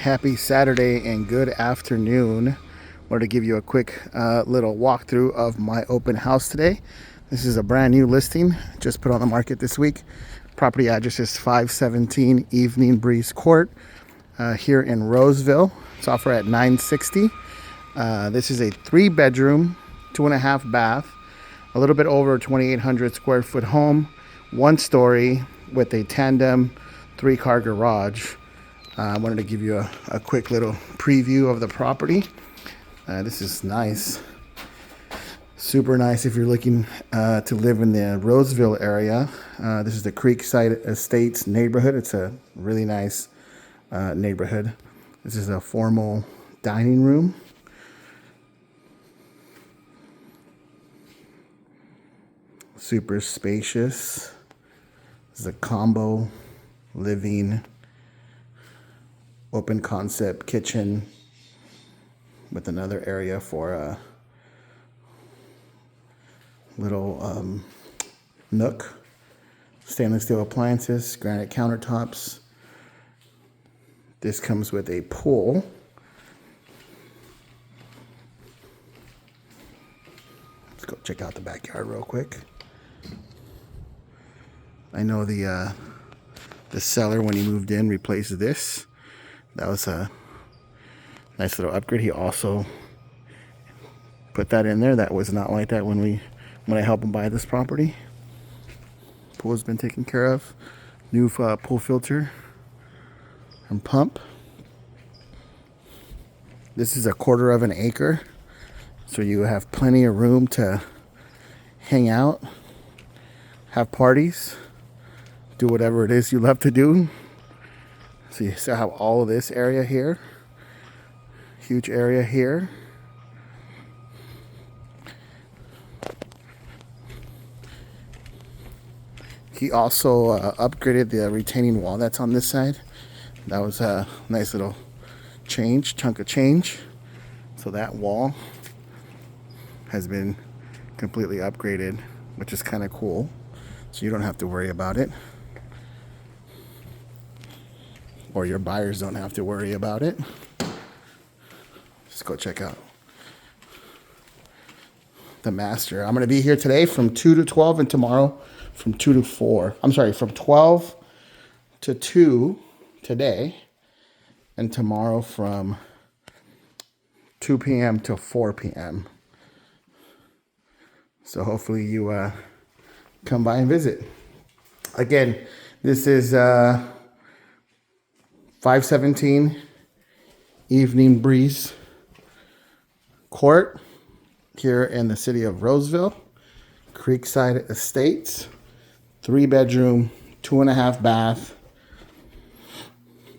Happy Saturday and good afternoon. Wanted to give you a quick little walkthrough of my open house today. This is a brand new listing, just put on the market this week. Property address is 517 Evening Breeze Court here in Roseville. It's offered at $960. This is a 3-bedroom, 2.5 bath, a little bit over 2,800 square foot home, 1 story with a tandem 3-car garage. I wanted to give you a quick little preview of the property. This is nice. Super nice if you're looking to live in the Roseville area. This is the Creekside Estates neighborhood. It's a really nice neighborhood. This is a formal dining room. Super spacious. This is a combo living, open concept kitchen with another area for a little nook. Stainless steel appliances, granite countertops. This comes with a pool. Let's go check out the backyard real quick. I know the seller, when he moved in, replaced this. That was a nice little upgrade. He also put that in there. That was not like that when I helped him buy this property. Pool's been taken care of. New pool filter and pump. This is a 1/4 of an acre, so you have plenty of room to hang out, have parties, do whatever it is you love to do. So you still have all of this area here. Huge area here. He also upgraded the retaining wall that's on this side. That was a nice little chunk of change. So that wall has been completely upgraded, which is kind of cool. So you don't have to worry about it. Or your buyers don't have to worry about it. Just go check out the master. I'm going to be here today from 2 to 12 and tomorrow from 2 to 4. I'm sorry, from 12 to 2 today and tomorrow from 2 p.m. to 4 p.m. So hopefully you come by and visit. Again, this is 517 Evening Breeze Court here in the city of Roseville. Creekside Estates. 3-bedroom, 2.5 bath,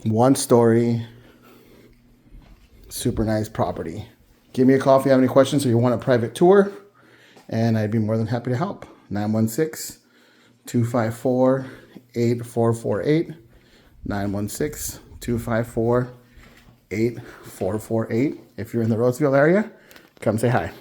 1 story. Super nice property. Give me a call if you have any questions or you want a private tour, and I'd be more than happy to help. 916-254-8448. 916-254-8448. If you're in the Roseville area, come say hi.